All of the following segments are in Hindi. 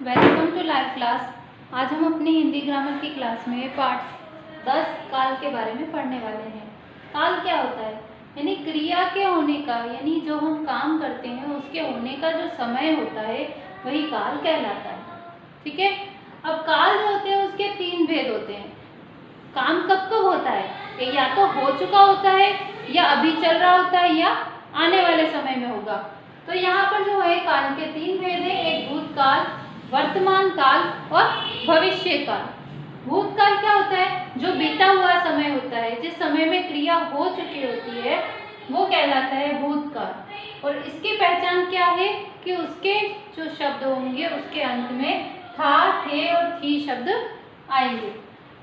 Welcome to live class. आज हम अपनी हिंदी ग्रामर की क्लास में पार्ट 10 काल के बारे में पढ़ने वाले हैं। काल क्या होता है? यानी क्रिया के होने का, यानी जो हम काम करते हैं उसके होने का जो समय होता है वही काल कहलाता है। ठीक है। अब काल जो होते हैं उसके 3 भेद होते हैं। काम कब कब होता है? या तो हो चुका होता है, या अभी चल रहा होता है, या आने वाले समय में होगा। तो यहाँ पर जो है काल के 3 भेद हैं। एक भूतकाल, वर्तमान काल और भविष्य काल। भूतकाल क्या होता है? जो बीता हुआ समय होता है, जिस समय में क्रिया हो चुकी होती है वो कहलाता है भूतकाल। और इसकी पहचान क्या है कि उसके जो शब्द होंगे उसके अंत में था, थे और थी शब्द आएंगे।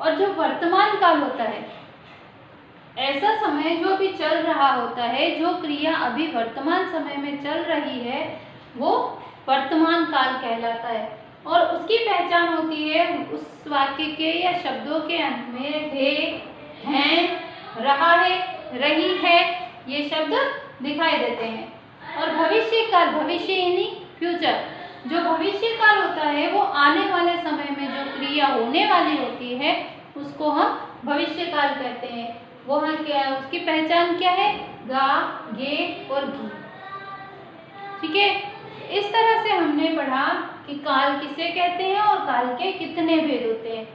और जो वर्तमान काल होता है, ऐसा समय जो अभी चल रहा होता है, जो क्रिया अभी वर्तमान समय में चल रही है वो वर्तमान काल कहलाता है। और उसकी पहचान होती है उस वाक्य के या शब्दों के अंत में थे, हैं, रहा है, रही है ये शब्द दिखाई देते हैं। और भविष्य काल, भविष्य यानी फ्यूचर, जो भविष्य काल होता है वो आने वाले समय में जो क्रिया होने वाली होती है उसको हम भविष्य काल कहते हैं। वो है क्या? उसकी पहचान क्या है? गा, गे और घी। ठीक है। इस तरह से हमने पढ़ा कि काल किसे कहते हैं और काल के कितने भेद होते हैं।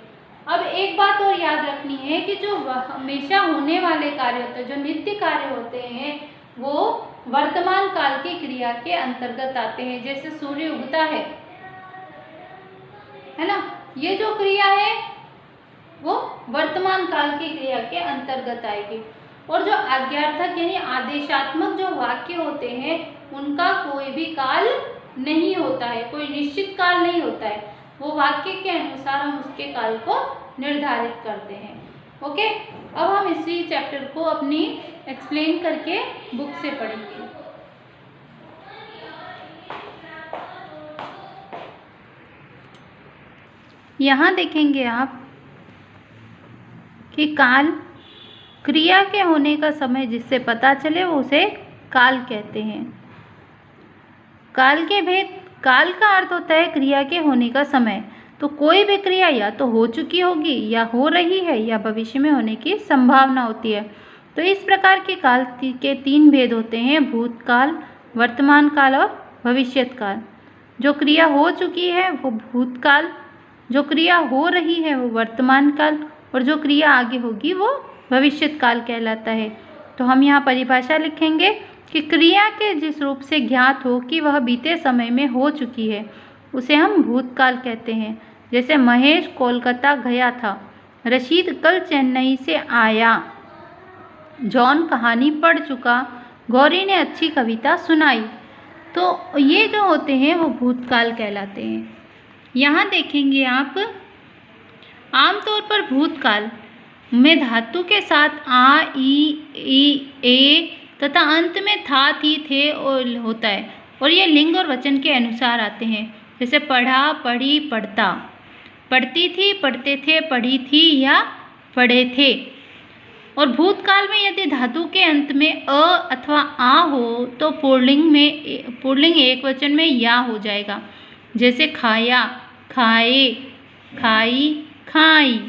अब एक बात और याद रखनी है कि जो हमेशा होने वाले कार्य होते हैं, जो नित्य कार्य होते हैं, वो वर्तमान काल की क्रिया के अंतर्गत आते हैं। जैसे सूर्य उगता है ना, ये जो क्रिया है वो वर्तमान काल की क्रिया के अंतर्गत आएगी। और जो आज्ञार्थक यानी आदेशात्मक जो वाक्य होते हैं उनका कोई भी काल नहीं होता है, कोई निश्चित काल नहीं होता है। वो वाक्य के अनुसार हम उसके काल को निर्धारित करते हैं। ओके। अब हम इसी चैप्टर को अपनी एक्सप्लेन करके बुक से पढ़ेंगे। यहाँ देखेंगे आप कि काल क्रिया के होने का समय जिससे पता चले वो उसे काल कहते हैं। काल के भेद। काल का अर्थ होता है क्रिया के होने का समय। तो कोई भी क्रिया या तो हो चुकी होगी, या हो रही है, या भविष्य में होने की संभावना होती है। तो इस प्रकार के काल के 3 भेद होते हैं: भूतकाल, वर्तमान काल और भविष्यत काल। जो क्रिया हो चुकी है वो भूतकाल, जो क्रिया हो रही है वो वर्तमान काल, और जो क्रिया आगे होगी वो भविष्यत काल कहलाता है। तो हम यहाँ परिभाषा लिखेंगे कि क्रिया के जिस रूप से ज्ञात हो कि वह बीते समय में हो चुकी है उसे हम भूतकाल कहते हैं। जैसे महेश कोलकाता गया था, रशीद कल चेन्नई से आया, जॉन कहानी पढ़ चुका, गौरी ने अच्छी कविता सुनाई। तो ये जो होते हैं वो भूतकाल कहलाते हैं। यहाँ देखेंगे आप, आमतौर पर भूतकाल में धातु के साथ आ, ई, ए तथा अंत में था, थी, थे और होता है। और ये लिंग और वचन के अनुसार आते हैं। जैसे पढ़ा, पढ़ी, पढ़ता, पढ़ती थी, पढ़ते थे, पढ़ी थी या पढ़े थे। और भूतकाल में यदि धातु के अंत में अ अथवा आ हो तो पुल्लिंग एक वचन में या हो जाएगा। जैसे खाया, खाए, खाई, खाई,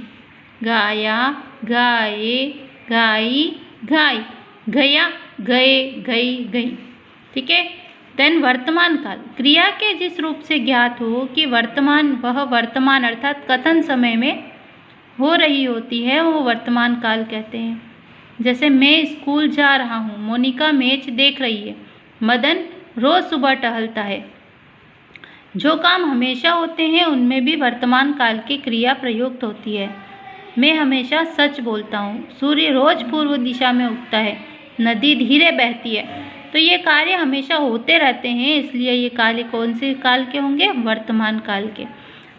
गाया, गाए, गाई, गाई, गया, गए, गई, गई। ठीक है। देन वर्तमान काल। क्रिया के जिस रूप से ज्ञात हो कि वह वर्तमान अर्थात कथन समय में हो रही होती है वो वर्तमान काल कहते हैं। जैसे मैं स्कूल जा रहा हूँ, मोनिका मैच देख रही है, मदन रोज सुबह टहलता है। जो काम हमेशा होते हैं उनमें भी वर्तमान काल की क्रिया प्रयुक्त होती है। मैं हमेशा सच बोलता हूँ, सूर्य रोज पूर्व दिशा में उगता है, नदी धीरे बहती है। तो ये कार्य हमेशा होते रहते हैं, इसलिए ये कार्य कौन से काल के होंगे? वर्तमान काल के।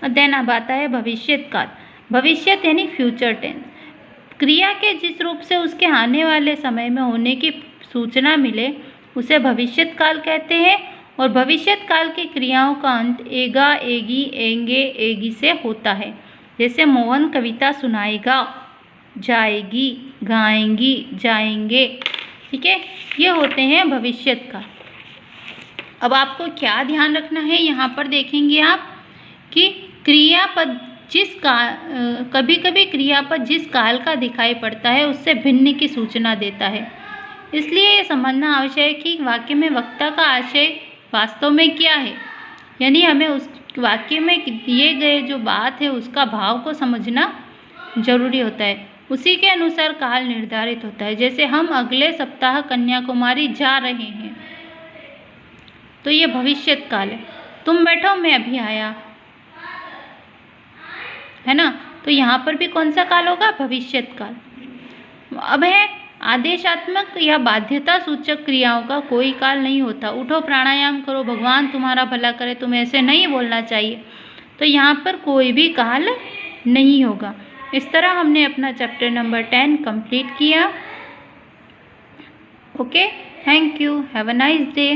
देन अब आता है भविष्यत काल। भविष्यत यानी फ्यूचर टेंस। क्रिया के जिस रूप से उसके आने वाले समय में होने की सूचना मिले उसे भविष्यत काल कहते हैं। और भविष्यत काल की क्रियाओं का अंत एगा, एगी, एंगे, एगी से होता है। जैसे मोहन कविता सुनाएगा, जाएगी, गाएंगी, जाएंगे। ठीक है। ये होते हैं भविष्यत काल। अब आपको क्या ध्यान रखना है यहाँ पर देखेंगे आप कि क्रियापद कभी कभी क्रियापद जिस काल का दिखाई पड़ता है उससे भिन्न की सूचना देता है। इसलिए ये समझना आवश्यक है कि वाक्य में वक्ता का आशय वास्तव में क्या है, यानी हमें उस वाक्य में दिए गए जो बात है उसका भाव को समझना जरूरी होता है। उसी के अनुसार काल निर्धारित होता है। जैसे हम अगले सप्ताह कन्याकुमारी जा रहे हैं, तो ये भविष्यत काल है। तुम बैठो मैं अभी आया, है ना। तो यहाँ पर भी कौन सा काल होगा? भविष्यत काल। अब है आदेशात्मक या बाध्यता सूचक क्रियाओं का कोई काल नहीं होता। उठो प्राणायाम करो, भगवान तुम्हारा भला करे, तुम्हें ऐसे नहीं बोलना चाहिए। तो यहाँ पर कोई भी काल नहीं होगा। इस तरह हमने अपना चैप्टर नंबर 10 कंप्लीट किया। Okay, thank you, have a nice day.